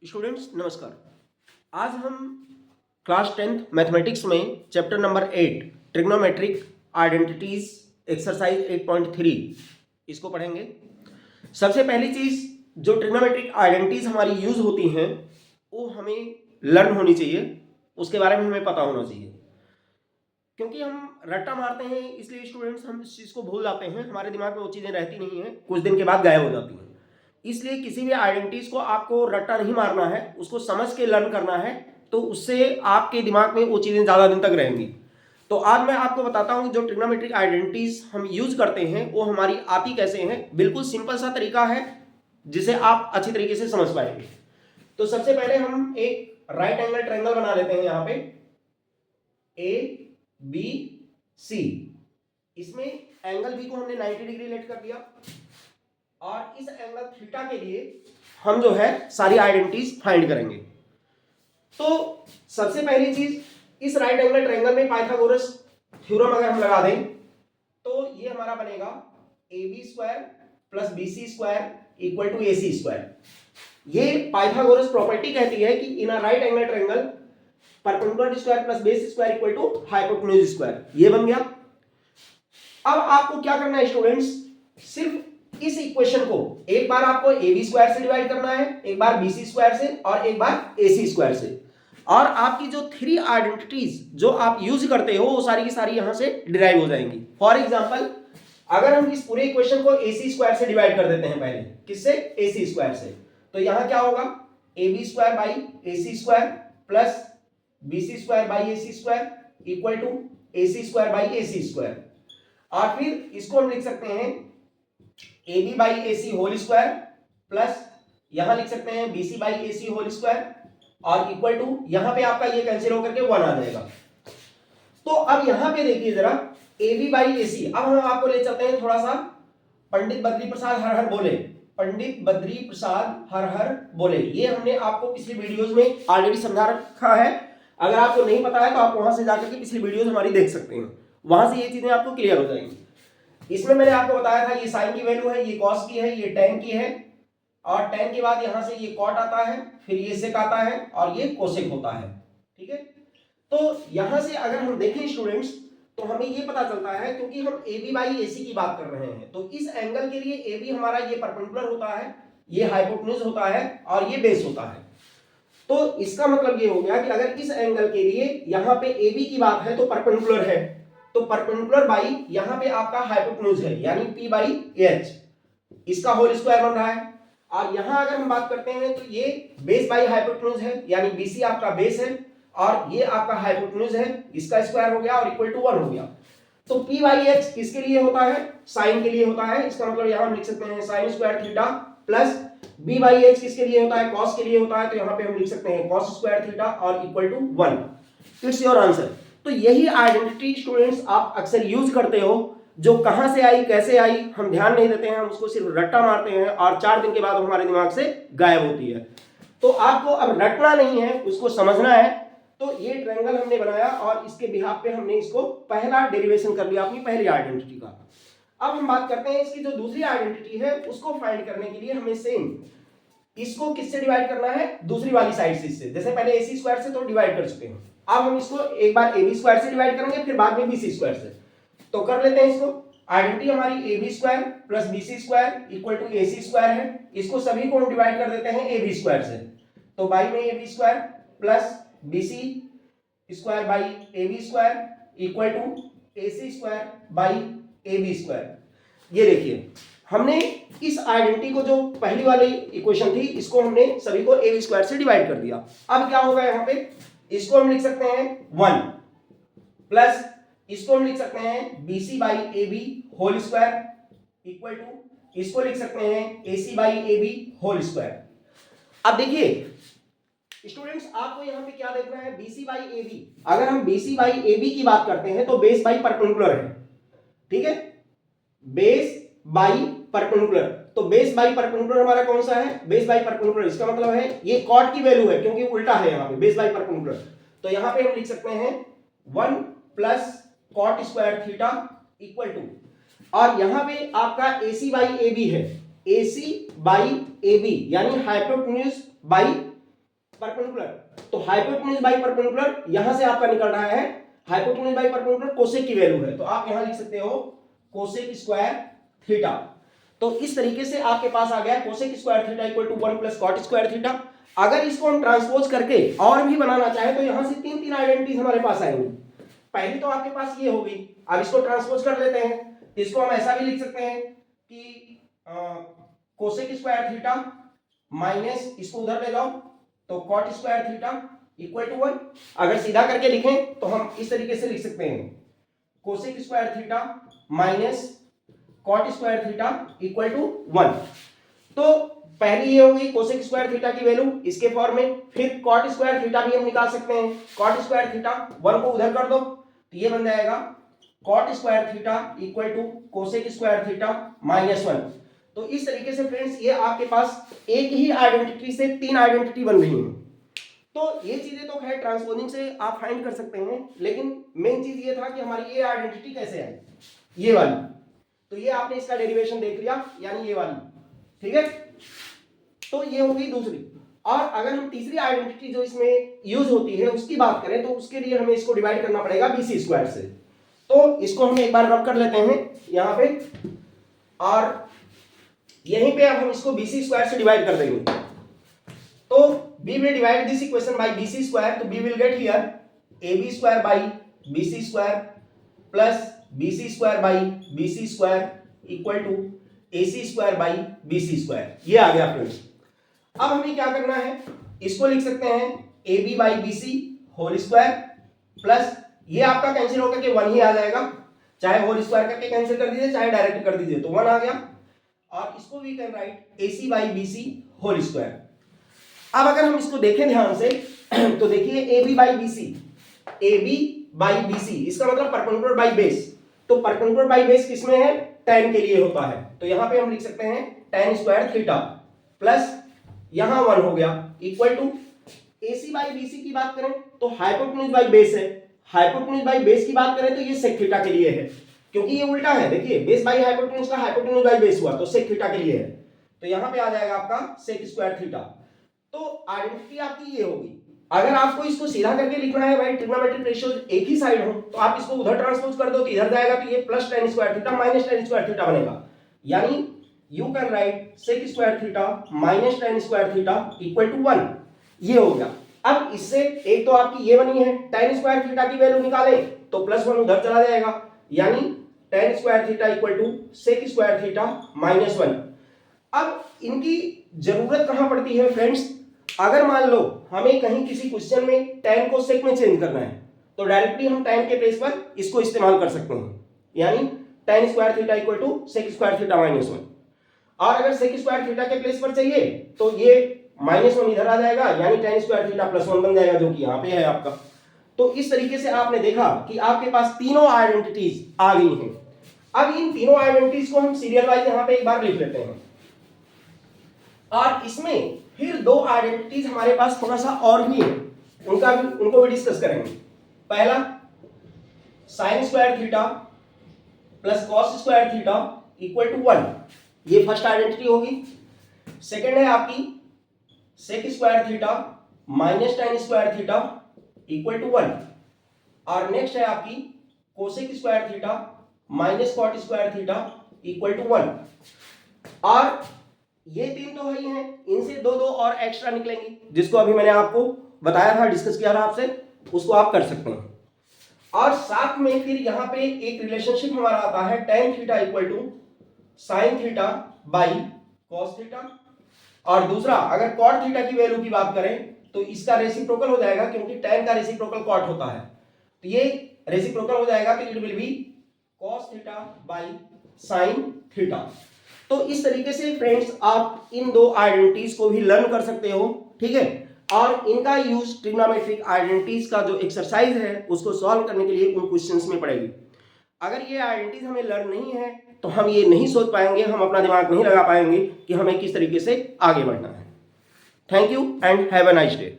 Students नमस्कार। आज हम क्लास 10th मैथमेटिक्स में chapter number 8 trigonometric identities exercise 8.3 इसको पढ़ेंगे। सबसे पहली चीज जो ट्रिग्नोमेट्रिक आइडेंटिटीज हमारी यूज होती हैं वो हमें लर्न होनी चाहिए, उसके बारे में हमें पता होना चाहिए, क्योंकि हम रट्टा मारते हैं इसलिए स्टूडेंट्स हम इस चीज़ को भूल जाते हैं, हमारे दिमाग में वो चीज़ें रहती नहीं हैं, कुछ दिन के बाद गायब हो जाती हैं। इसलिए किसी भी आइडेंटिटीज को आपको रट्टा नहीं मारना है, उसको समझ के लर्न करना है, तो उससे आपके दिमाग में वो चीज़ें ज़्यादा दिन तक रहेंगी। तो आज मैं आपको बताता हूँ जो ट्रिग्नोमेट्रिक आइडेंटिटीज हम यूज करते हैं वो हमारी आती कैसे हैं। बिल्कुल सिंपल सा तरीका है जिसे आप अच्छी तरीके से समझ पाएंगे। तो सबसे पहले हम एक राइट एंगल ट्रायंगल बना लेते हैं। यहाँ पे ए बी सी, इसमें एंगल बी को हमने 90 डिग्री लेट कर दिया और इस एंगल थीटा के लिए हम जो है सारी आइडेंटिटीज फाइंड करेंगे। तो सबसे पहली चीज, इस राइट एंगल ट्रायंगल में पाइथागोरस थ्योरम अगर हम लगा दें तो ये हमारा बनेगा AB square plus BC square equal to AC square. ये पाइथागोरस प्रॉपर्टी कहती है कि in a right angle triangle perpendicular square plus base square equal to hypotenuse square. ये बन गया। अब आपको क्या करना है स्टूडेंट्स, सिर्फ इस इक्वेशन को एक बार आपको AB स्क्वायर से डिवाइड करना है, एक बार BC स्क्वायर से और एक बार AC स्क्वायर से, और आपकी जो थ्री आइडेंटिटीज जो आप यूज करते हो वो सारी की सारी यहां से डिराइव हो जाएंगी। फॉर एग्जांपल, अगर हम इस पूरे इक्वेशन को AC स्क्वायर से डिवाइड कर देते हैं, पहले किससे, AC स्क्वायर से, तो यहां क्या होगा AB square by AC square plus BC square by AC square equal to AC square by AC square. और फिर इसको हम लिख सकते हैं AB बाई AC होल स्क्वायर प्लस यहां लिख सकते हैं BC बाई AC होल स्क्वायर और इक्वल टू यहां पे आपका ये कैंसिल होकर के 1 आ जाएगा। तो अब यहां पे देखिए जरा AB बाई AC। अब हम आपको ले चलते हैं थोड़ा सा पंडित बद्री प्रसाद हर हर बोले, पंडित बद्री प्रसाद हर हर बोले। ये हमने आपको पिछली वीडियोस में ऑलरेडी समझा रखा है। अगर आपको नहीं पता है तो आप वहां से जाकर के पिछली वीडियोस हमारी देख सकते हैं, वहां से ये चीजें आपको क्लियर हो जाएंगी। इसमें मैंने आपको बताया था ये साइन की वैल्यू है, ये कॉस की है, ये टेन की है, और टेन के बाद यहां से ये कॉट आता है, फिर ये सेक आता है और ये कोसेक होता है। ठीक है, तो यहां से अगर हम देखें स्टूडेंट्स तो हमें ये पता चलता है, क्योंकि हम AB बाई AC की बात कर रहे हैं, तो इस एंगल के लिए AB हमारा ये परपेंडिकुलर होता है, ये हाइपोटेन्यूज होता है और ये बेस होता है। तो इसका मतलब ये हो गया कि अगर इस एंगल के लिए यहां पे AB की बात है तो परपेंडिकुलर है, तो परपेंडिकुलर बाई यहां पे आपका हाइपोटेन्यूज है यानी P बाई H, इसका होल स्क्वायर बन रहा है। और यहां अगर हम बात करते हैं तो ये बेस बाई हाइपोटेन्यूज है यानी BC आपका बेस है और ये आपका हाइपोटेन्यूज है, इसका स्क्वायर हो गया और इक्वल टू 1 हो गया। तो P बाई H किसके लिए होता है, साइन के लिए होता है। इसका मतलब यहां हम लिख सकते हैं sign square theta plus B by H किसके लिए होता है, कॉस के लिए होता है, तो यहां पे हम लिख सकते हैं कॉस स्क्वायर थीटा और equal to 1। It's your answer. तो यही आइडेंटिटी स्टूडेंट्स आप अक्सर यूज करते हो, जो कहां से आई कैसे आई हम ध्यान नहीं देते हैं, हम उसको सिर्फ रट्टा मारते हैं और 4 दिन के बाद हमारे दिमाग से गायब होती है। तो आपको अब रटना नहीं है, उसको समझना है। तो ये ट्रायंगल हमने बनाया और इसके बिहाफ पे हमने इसको पहला डेरिवेशन कर लिया अपनी पहली आइडेंटिटी का। अब हम बात करते हैं इसकी जो दूसरी आइडेंटिटी है उसको फाइंड करने के लिए हमें सेम इसको किससे डिवाइड करना है, दूसरी वाली साइड से। इससे जैसे पहले AC स्क्वायर से तो डिवाइड कर चुके हैं, अब हम इसको एक बार AB स्क्वायर से डिवाइड करेंगे, फिर बाद में BC स्क्वायर से। तो कर लेते हैं इसको। आइडेंटिटी हमारी AB square plus BC square equal to AC square है, इसको सभी को हम डिवाइड कर देते हैं AB स्क्वायर से। तो बाई में AB square plus BC square by AB square equal to AC square by AB square. ये देखिए हमने इस आइडेंटिटी को, जो पहली वाली इक्वेशन थी, इसको हमने सभी को AB स्क्वायर से डिवाइड कर दिया। अब क्या होगा यहाँ पे, इसको हम लिख सकते हैं 1 प्लस इसको हम लिख सकते हैं BC by AB whole square equal to इसको लिख सकते हैं AC by AB whole square. अब देखिए स्टूडेंट्स आपको यहां पे क्या देखना है, BC बाई AB। अगर हम BC बाई AB की बात करते हैं तो बेस बाई परपेंडिकुलर है। ठीक है, बेस बाई परपेंडिकुलर, तो बेस बाई परपेंडिकुलर हमारा कौन सा है, बेस बाई परपेंडिकुलर। इसका मतलब है ये कॉट की वैल्यू है क्योंकि उल्टा है यहाँ पे बेस बाई परपेंडिकुलर। तो यहां पे हम लिख सकते हैं 1 plus cot square theta equal to, और यहां पे आपका AC बाई AB है, AC बाई AB यानी हाइपोटेन्यूज बाई परपेंडिकुलर, तो हाइपोटेन्यूज बाई परपेंडिकुलर यहां से आपका निकल रहा है, हाइपोटेन्यूज बाई परपेंडिकुलर कोसेक की वैल्यू है, तो आप यहां लिख सकते हो कोसेक स्क्वायर थीटा। तो इस तरीके से आपके पास आ गया cosec square theta equal to 1 plus cot square theta. अगर इसको हम ट्रांसपोज करके और भी बनाना चाहे तो यहां से तीन तीन आइडेंटिटीज हमारे पास आएंगी। पहली तो आपके पास ये होगी, अब इसको ट्रांसपोज कर लेते हैं, इसको हम ऐसा भी लिख सकते हैं कि कोसेक स्क्वायर थीटा माइनस इसको उधर ले जाओ तो cot square theta equal to 1। अगर सीधा करके लिखें तो हम इस तरीके से लिख सकते हैं cosec square theta minus cot square theta equal to 1। तो पहली ये होगी कोसेक स्क्वायर थीटा की वैल्यू इसके फॉर्म में, फिर कॉट स्क्वायर थीटा भी हम निकाल सकते हैं, कॉट स्क्वायर थीटा 1 को उधर कर दो तो ये बन जाएगा cot square theta equal to cosec square theta minus 1। तो इस तरीके से फ्रेंड्स ये आपके पास एक ही आइडेंटिटी से तीन आइडेंटिटी बन रही है। तो ये चीजें तो खैर ट्रांसपोजिंग से आप फाइंड कर सकते हैं, लेकिन मेन चीज ये था कि हमारी ये आइडेंटिटी कैसे आई, ये वाली। तो ये आपने इसका डेरिवेशन देख लिया, यानी ये वाली, ठीक है। तो ये होगी दूसरी। और अगर हम तीसरी आइडेंटिटी जो इसमें यूज होती है उसकी बात करें तो उसके लिए हमें इसको डिवाइड करना पड़ेगा BC स्क्वायर से। तो इसको हम एक बार रब कर लेते हैं यहाँ पे, और यहीं पे अब हम इसको BC स्क्वायर से डिवाइड कर देंगे। तो we will divide this equation by BC square, तो we will get here AB square by BC square plus BC square by BC square equal to AC square by BC square। ये आ गया friends. अब हमें क्या करना है, इसको लिख सकते हैं AB by BC whole square plus ये आपका कैंसिल होकर के 1 ही आ जाएगा, चाहे होल स्क्वायर करके कैंसिल कर दीजिए चाहे डायरेक्ट कर दीजिए, तो 1 आ गया। और इसको we can write AC by BC whole square. अब अगर हम इसको देखें ध्यान से तो देखिए AB by BC, AB by BC इसका मतलब परपेंडिकुलर बाई बेस। तो परपेंडिकुलर बाई बेस किसमें है, tan के लिए होता है, तो यहां पे हम लिख सकते हैं tan स्क्वायर थीटा प्लस यहां 1 हो गया equal to AC by BC की बात करें तो हाइपोटेन्यूज बाई बेस है, हाइपोटेन्यूज बाई बेस की बात करें तो ये सेक थीटा के लिए है, क्योंकि ये उल्टा है, देखिए बेस बाई हाइपोटेन्यूज का हाइपोटेन्यूज बाई बेस हुआ तो सेक थीटा के लिए है, तो यहां पे आ जाएगा आपका सेक स्क्वायर थीटा। तो आइडेंटिटी आपकी ये होगी। अगर आपको इसको सीधा करके लिखना है भाई ट्रिग्नोमेट्रिक रेशियोज एक ही साइड हो तो आप इसको उधर ट्रांसपोज कर दो तो इधर जाएगा, तो ये plus tan square theta minus tan square theta बनेगा, यानी you can write sec square theta minus tan square theta equal to 1। ये हो गया। अब इससे एक तो आपकी ये बनी है, tan स्क्वायर थीटा की वैल्यू निकाले तो प्लस 1 उधर चला जाएगा, यानी tan square theta equal to sec square theta minus 1। अब इनकी जरूरत कहां पड़ती है फ्रेंड्स, अगर मान लो हमें कहीं किसी क्वेश्चन में tan को sec में चेंज करना है तो डायरेक्टली हम tan के प्लेस पर इसको इस्तेमाल कर सकते हैं, यानी tan square theta equal to sec square theta minus 1। और अगर सेक स्क्वायर थीटा के प्लेस पर चाहिए तो ये माइनस 1 इधर आ जाएगा, यानी tan स्क्वायर थीटा प्लस 1 बन जाएगा, जो कि यहाँ पे है आपका। तो इस तरीके से आपने देखा कि आपके पास तीनों आइडेंटिटीज आ गई हैं। अब इन तीनों आइडेंटिटीज को हम सीरियल वाइज यहाँ पे एक बार लिख लेते हैं, और इसमें फिर दो आइडेंटिटीज हमारे पास थोड़ा सा और भी है, उनको भी डिस्कस करेंगे। पहला sine square theta plus cos square theta equal to 1, ये फर्स्ट आइडेंटिटी होगी। सेकेंड है आपकी sec square theta minus tan square theta equal to 1, और नेक्स्ट है आपकी cosec square theta minus cot square theta equal to 1। और ये तीन तो है ही हैं, इनसे दो दो और एक्स्ट्रा निकलेंगी, जिसको अभी मैंने आपको बताया था, डिस्कस किया था आपसे, उसको आप कर सकते हैं। और साथ में फिर यहाँ पे एक रिलेशनशिप हमारा आता है tan theta equal to sine theta by cos theta, और दूसरा अगर कॉट थीटा की वैल्यू की बात करें तो इसका रेसिप्रोकल हो जाएगा, क्योंकि tan का रेसिप्रोकल कॉट होता है, तो ये रेसिप्रोकल हो जाएगा, तो it will be cos theta by sine theta. तो इस तरीके से फ्रेंड्स आप इन दो आइडेंटिटीज को भी लर्न कर सकते हो, ठीक है। और इनका यूज ट्रिग्नोमेट्रिक आइडेंटिटीज का जो एक्सरसाइज है उसको सॉल्व करने के लिए उन क्वेश्चंस में पड़ेगी। अगर ये आइडेंटिटीज हमें लर्न नहीं है तो हम ये नहीं सोच पाएंगे, हम अपना दिमाग नहीं लगा पाएंगे कि हमें किस तरीके से आगे बढ़ना है। Thank you and have a nice day.